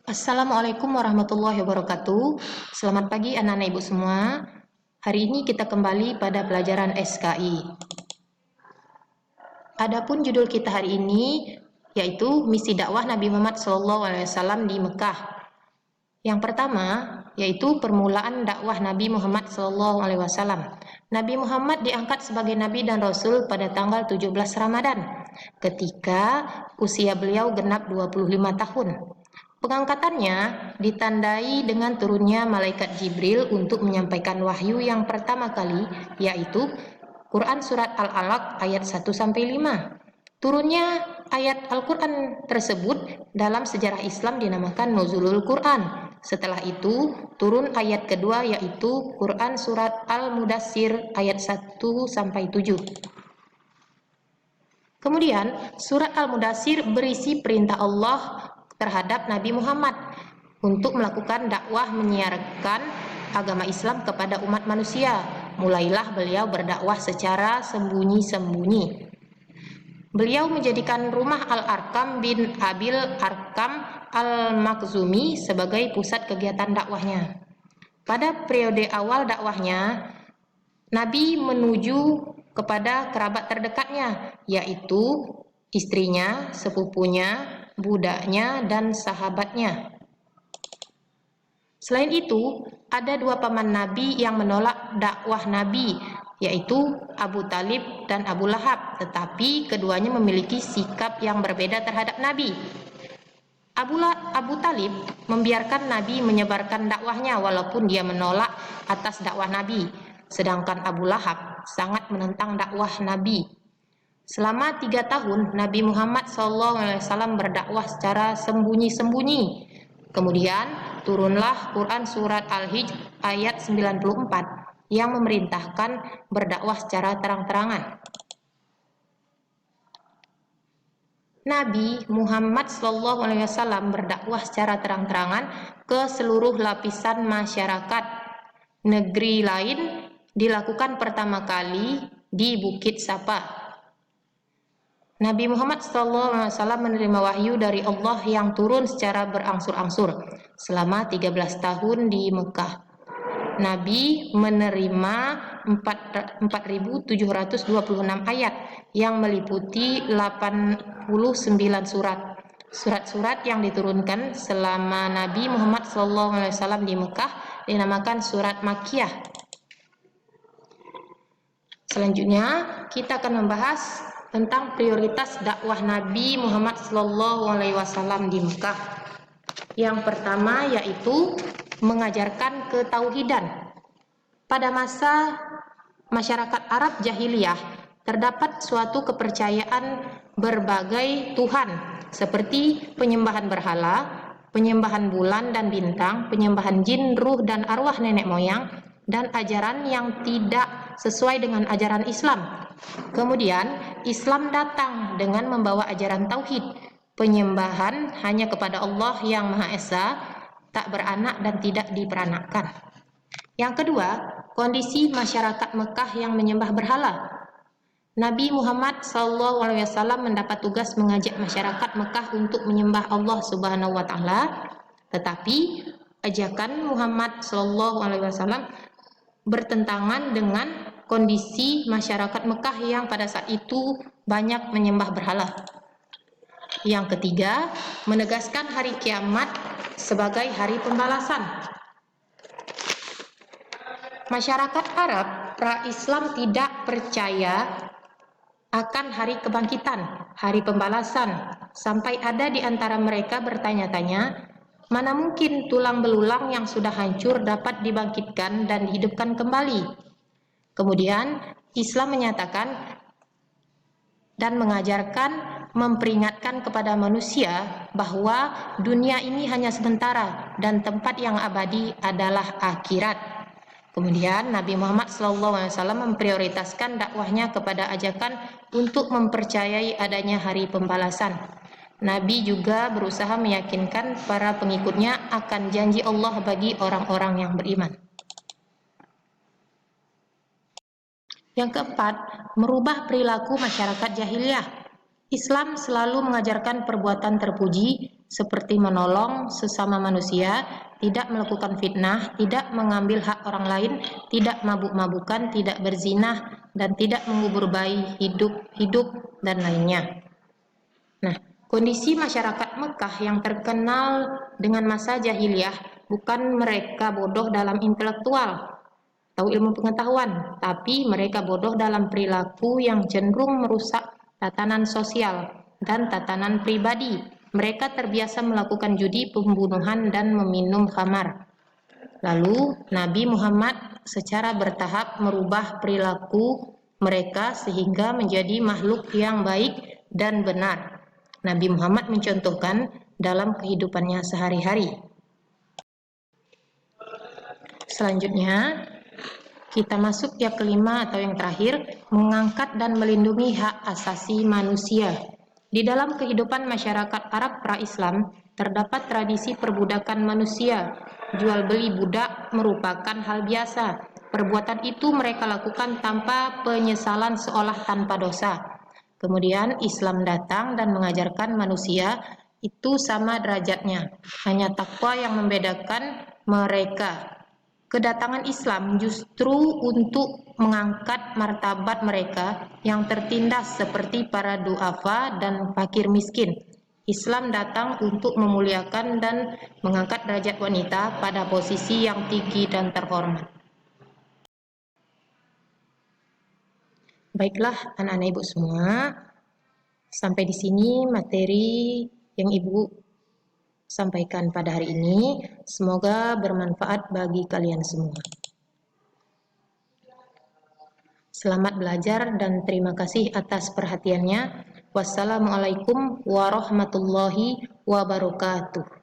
Assalamualaikum warahmatullahi wabarakatuh. Selamat pagi anak-anak ibu semua. Hari ini kita kembali pada pelajaran SKI. Adapun judul kita hari ini yaitu misi dakwah Nabi Muhammad SAW di Mekah. Yang pertama yaitu permulaan dakwah Nabi Muhammad SAW. Nabi Muhammad diangkat sebagai Nabi dan Rasul pada tanggal 17 Ramadan ketika usia beliau genap 25 tahun. Pengangkatannya ditandai dengan turunnya malaikat Jibril untuk menyampaikan wahyu yang pertama kali, yaitu Quran Surat Al-Alaq ayat 1-5. Turunnya ayat Al-Quran tersebut dalam sejarah Islam dinamakan Nuzulul Quran. Setelah itu, turun ayat kedua yaitu Quran Surat Al-Mudassir ayat 1-7. Kemudian, Surat Al-Mudassir berisi perintah Allah terhadap Nabi Muhammad untuk melakukan dakwah menyiarkan agama Islam kepada umat manusia. Mulailah beliau berdakwah secara sembunyi-sembunyi. Beliau menjadikan rumah Al-Arkam bin Abil Arkam Al-Makhzumi sebagai pusat kegiatan dakwahnya. Pada periode awal dakwahnya, Nabi menuju kepada kerabat terdekatnya, yaitu istrinya, sepupunya, budaknya, dan sahabatnya. Selain itu, ada dua paman Nabi yang menolak dakwah Nabi, yaitu Abu Talib dan Abu Lahab, tetapi keduanya memiliki sikap yang berbeda terhadap Nabi. Abu Talib membiarkan Nabi menyebarkan dakwahnya walaupun dia menolak atas dakwah Nabi, sedangkan Abu Lahab sangat menentang dakwah Nabi. Selama 3 tahun, Nabi Muhammad SAW berdakwah secara sembunyi-sembunyi. Kemudian, turunlah Quran Surat Al-Hijr ayat 94 yang memerintahkan berdakwah secara terang-terangan. Nabi Muhammad SAW berdakwah secara terang-terangan ke seluruh lapisan masyarakat. Negeri lain dilakukan pertama kali di Bukit Sapa. Nabi Muhammad SAW menerima wahyu dari Allah yang turun secara berangsur-angsur selama 13 tahun di Mekah. Nabi menerima 4.726 ayat yang meliputi 89 surat. Surat-surat yang diturunkan selama Nabi Muhammad SAW di Mekah dinamakan surat Makkiyah. Selanjutnya kita akan membahas tentang prioritas dakwah Nabi Muhammad SAW di Mekah. Yang pertama yaitu mengajarkan ketauhidan. Pada masa masyarakat Arab jahiliyah terdapat suatu kepercayaan berbagai Tuhan seperti penyembahan berhala, penyembahan bulan dan bintang, penyembahan jin, ruh dan arwah nenek moyang, dan ajaran yang tidak sesuai dengan ajaran Islam. Kemudian Islam datang dengan membawa ajaran tauhid, penyembahan hanya kepada Allah yang Maha Esa, tak beranak dan tidak diperanakkan. Yang kedua, kondisi masyarakat Mekah yang menyembah berhala. Nabi Muhammad SAW mendapat tugas mengajak masyarakat Mekah untuk menyembah Allah Subhanahu wa Ta'ala, tetapi ajakan Muhammad SAW bertentangan dengan kondisi masyarakat Mekah yang pada saat itu banyak menyembah berhala. Yang ketiga, menegaskan hari kiamat sebagai hari pembalasan. Masyarakat Arab pra-Islam tidak percaya akan hari kebangkitan, hari pembalasan, sampai ada di antara mereka bertanya-tanya, mana mungkin tulang belulang yang sudah hancur dapat dibangkitkan dan dihidupkan kembali? Kemudian Islam menyatakan dan mengajarkan, memperingatkan kepada manusia bahwa dunia ini hanya sementara dan tempat yang abadi adalah akhirat. Kemudian Nabi Muhammad SAW memprioritaskan dakwahnya kepada ajakan untuk mempercayai adanya hari pembalasan. Nabi juga berusaha meyakinkan para pengikutnya akan janji Allah bagi orang-orang yang beriman. Yang keempat, merubah perilaku masyarakat jahiliyah. Islam selalu mengajarkan perbuatan terpuji seperti menolong sesama manusia, tidak melakukan fitnah, tidak mengambil hak orang lain, tidak mabuk-mabukan, tidak berzinah, dan tidak mengubur bayi hidup dan lainnya. Nah, kondisi masyarakat Mekah yang terkenal dengan masa jahiliyah bukan mereka bodoh dalam intelektual atau ilmu pengetahuan, tapi mereka bodoh dalam perilaku yang cenderung merusak tatanan sosial dan tatanan pribadi. Mereka terbiasa melakukan judi, pembunuhan, dan meminum khamar. Lalu Nabi Muhammad secara bertahap merubah perilaku mereka sehingga menjadi makhluk yang baik dan benar. Nabi Muhammad mencontohkan dalam kehidupannya sehari-hari. Selanjutnya, kita masuk yang kelima atau yang terakhir, mengangkat dan melindungi hak asasi manusia. Di dalam kehidupan masyarakat Arab pra-Islam, terdapat tradisi perbudakan manusia. Jual beli budak merupakan hal biasa. Perbuatan itu mereka lakukan tanpa penyesalan seolah tanpa dosa. Kemudian Islam datang dan mengajarkan manusia itu sama derajatnya. Hanya takwa yang membedakan mereka. Kedatangan Islam justru untuk mengangkat martabat mereka yang tertindas seperti para duafa dan fakir miskin. Islam datang untuk memuliakan dan mengangkat derajat wanita pada posisi yang tinggi dan terhormat. Baiklah anak-anak ibu semua, sampai di sini materi yang ibu sampaikan pada hari ini. Semoga bermanfaat bagi kalian semua. Selamat belajar dan terima kasih atas perhatiannya. Wassalamualaikum warahmatullahi wabarakatuh.